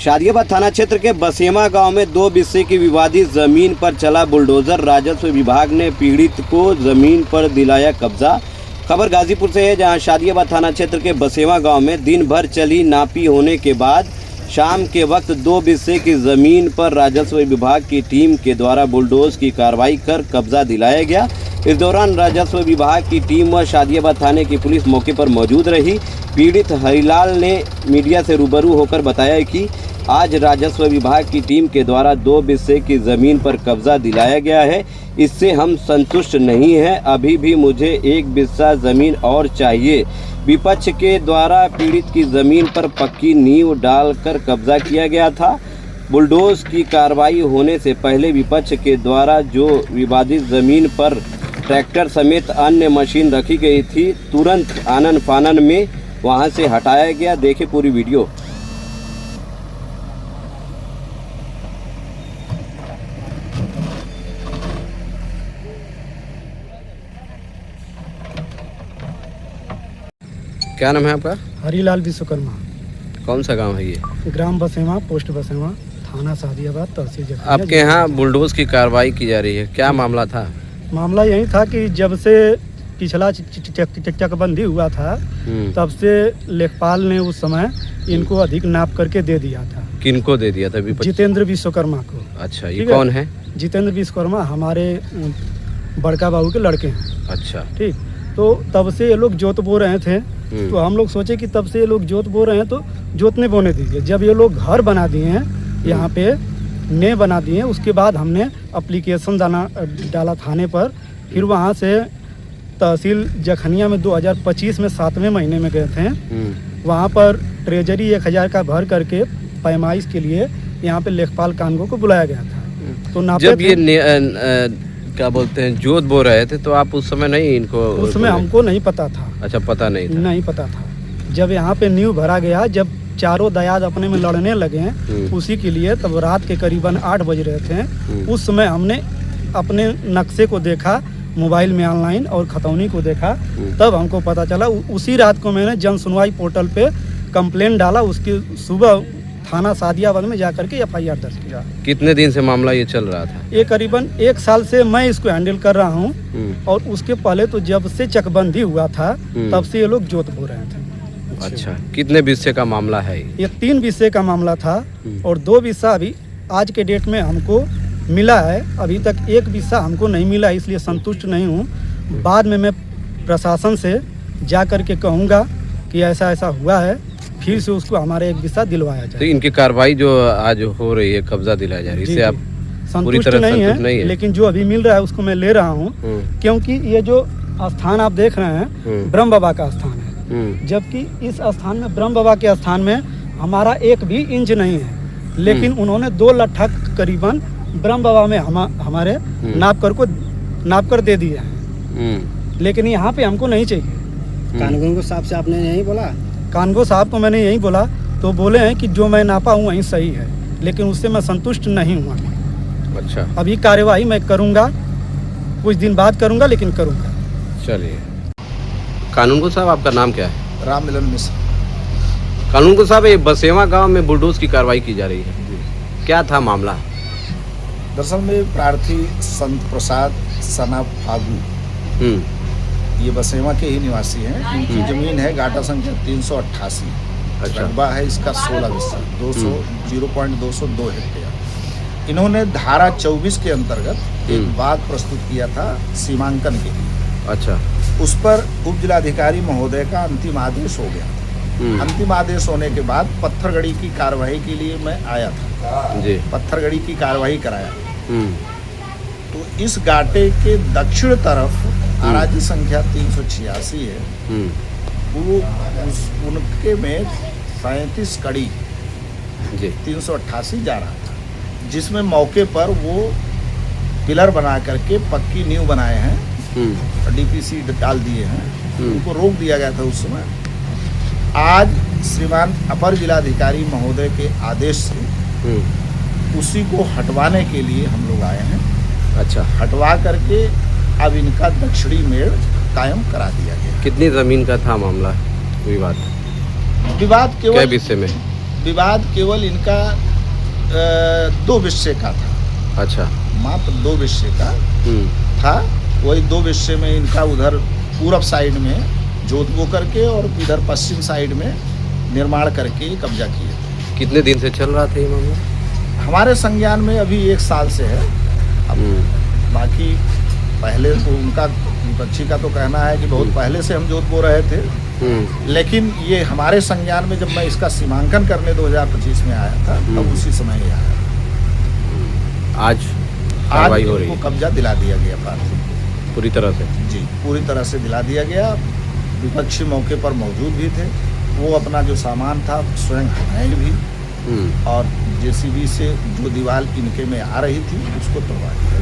शादियाबाद थाना क्षेत्र के बसेमा गांव में 2 बिस्से की विवादित जमीन पर चला बुलडोजर। राजस्व विभाग ने पीड़ित को जमीन पर दिलाया कब्जा। खबर गाजीपुर से है, जहां शादियाबाद थाना क्षेत्र के बसेमा गांव में दिन भर चली नापी होने के बाद शाम के वक्त 2 बिस्से की जमीन पर राजस्व विभाग की टीम के द्वारा बुलडोज की कार्रवाई कर कब्जा दिलाया गया। इस दौरान राजस्व विभाग की टीम व शादियाबाद थाने की पुलिस मौके पर मौजूद रही। पीड़ित हरिलाल ने मीडिया से रूबरू होकर बताया कि आज राजस्व विभाग की टीम के द्वारा 2 बिस्से की ज़मीन पर कब्जा दिलाया गया है। इससे हम संतुष्ट नहीं हैं, अभी भी मुझे 1 बिस्सा ज़मीन और चाहिए। विपक्ष के द्वारा पीड़ित की ज़मीन पर पक्की नींव डालकर कब्जा किया गया था। बुलडोज की कार्रवाई होने से पहले विपक्ष के द्वारा जो विवादित ज़मीन पर ट्रैक्टर समेत अन्य मशीन रखी गई थी, तुरंत आनन फानन में वहां से हटाया गया। देखें पूरी वीडियो। क्या नाम है आपका? हरिलाल विश्वकर्मा। कौन सा गांव है ये? ग्राम बसेमा, पोस्ट बसेमा, थाना शादियाबाद, तहसील जखनिया। आपके यहाँ बुलडोज की कार्रवाई की जा रही है, क्या मामला था? मामला यही था कि जब से पिछला चकबंदी हुआ था, तब से लेखपाल ने उस समय इनको अधिक नाप करके दे दिया था। किनको दे दिया था? जितेंद्र विश्वकर्मा को। अच्छा, ये कौन है? जितेंद्र विश्वकर्मा हमारे बड़का बाबू के लड़के हैं। अच्छा, ठीक। तो तब से ये लोग जोत बो रहे थे, तो हम लोग सोचे कि तब से ये लोग जोत बो रहे हैं तो जोतने बोने दीजिए। जब ये लोग घर बना दिए हैं, यहाँ पे ने बना दिए, उसके बाद हमने एप्लीकेशन डाला थाने पर। फिर वहाँ से तहसील जखनिया में 2025 में 7वें महीने में गए थे। वहाँ पर ट्रेजरी 1000 का भर करके पैमाइश के लिए यहाँ पे लेखपाल कानगो को बुलाया गया था। तो जब ये क्या बोलते हैं जोत बो रहे थे, तो आप उस समय नहीं इनको? उस समय हमको नहीं पता था। अच्छा, पता नहीं था? नहीं पता था। जब यहाँ पे नींव भरा गया, जब चारों दयाद अपने में लड़ने लगे उसी के लिए, तब रात के करीबन 8 बज रहे थे। उस समय हमने अपने नक्शे को देखा मोबाइल में ऑनलाइन और खतौनी को देखा, तब हमको पता चला। उसी रात को मैंने जन सुनवाई पोर्टल पे कंप्लेंट डाला। उसकी सुबह थाना शादियाबाद में जाकर के FIR दर्ज किया। कितने दिन से मामला ये चल रहा था? ये करीबन 1 साल से मैं इसको हैंडल कर रहा हूँ। और उसके पहले तो जब से चकबंदी हुआ था, तब से ये लोग जोत बो रहे थे। अच्छा, कितने बिस्से का मामला है ये? 3 बिस्से का मामला था और 2 बिस्सा अभी आज के डेट में हमको मिला है। अभी तक 1 बिस्सा हमको नहीं मिला, इसलिए संतुष्ट नहीं हूँ। बाद में मैं प्रशासन से जा कर के कहूँगा कि ऐसा ऐसा हुआ है, फिर से उसको हमारे 1 बिस्सा दिलवाया जाए। तो इनकी कार्रवाई जो आज हो रही है, कब्जा दिलाया जा रही है, इससे आप पूरी तरह नहीं है, लेकिन जो अभी मिल रहा है उसको मैं ले रहा हूँ। क्योंकि ये जो स्थान आप देख रहे हैं, ब्रह्म बाबा का स्थान है। जबकि इस स्थान में, ब्रह्म बाबा के स्थान में हमारा 1 भी इंच नहीं है, लेकिन उन्होंने 2 लट्ठा करीबन ब्रह्म बाबा में हमारे नाप कर दे दिए हैं। लेकिन यहाँ पे हमको नहीं चाहिए। कानगो साहब से आपने यही बोला? कानगो साहब को मैंने यही बोला, तो बोले हैं कि जो मैं नापा हूँ वहीं सही है, लेकिन उससे मैं संतुष्ट नहीं हुआ। अच्छा, अभी कार्यवाही मैं करूँगा, कुछ दिन बाद करूँगा, लेकिन करूँगा। चलिए। कानूनगो साहब, आपका नाम क्या है? राम मिलन मिश्र। कानूनगो साहब, ये बसेमा गांव में बुलडोज की कार्रवाई की जा रही है, क्या था मामला? दरअसल में प्रार्थी संत प्रसाद सना फागू, ये बसेमा के ही निवासी हैं। इनकी जमीन है गाटा संख्या 388। अच्छा। रकबा है इसका 16 बिस्सा, 0.202 हेक्टेयर। इन्होंने धारा 24 के अंतर्गत एक वाद प्रस्तुत किया था सीमांकन के लिए। अच्छा। उस पर उप जिलाधिकारी महोदय का अंतिम आदेश हो गया। अंतिम आदेश होने के बाद पत्थरगड़ी की कार्यवाही के लिए मैं आया था जी। पत्थरगड़ी की कार्यवाही कराया। तो इस गाटे के दक्षिण तरफ आराजी संख्या 386 है। वो उनके में 37 कड़ी 388 जा रहा था, जिसमें मौके पर वो पिलर बना करके पक्की नींव बनाए हैं और DPC डाल दिए हैं। उनको रोक दिया गया था उस समय। आज श्रीमान अपर जिलाधिकारी महोदय के आदेश से उसी को हटवाने के लिए हम लोग आए हैं। अच्छा। हटवा करके अब इनका दक्षिणी मेड़ कायम करा दिया गया। कितनी जमीन का था मामला? विवाद केवल क्या विषय में? विवाद केवल इनका 2 विषय का था, अच्छा। मात्र 2 विषय का हम्म, था। वही 2 विषय में इनका उधर पूरब साइड में जोत बो करके और इधर पश्चिम साइड में निर्माण करके कब्जा किए। कितने दिन से चल रहा था ये मामला? हमारे संज्ञान में अभी 1 साल से है। अब बाकी पहले तो उनका विपक्षी का तो कहना है कि बहुत पहले से हम जोत बो रहे थे, लेकिन ये हमारे संज्ञान में जब मैं इसका सीमांकन करने 2025 में आया था तब उसी समय ही आया। आज कार्रवाई हो रही इनको है कब्जा दिला दिया गया पार्टी पूरी तरह से। जी, पूरी तरह से दिला दिया गया। विपक्षी मौके पर मौजूद भी थे, वो अपना जो सामान था स्वयं हटाए भी और जेसीबी से जो दीवार इनके में आ रही थी उसको तोड़वा दिया।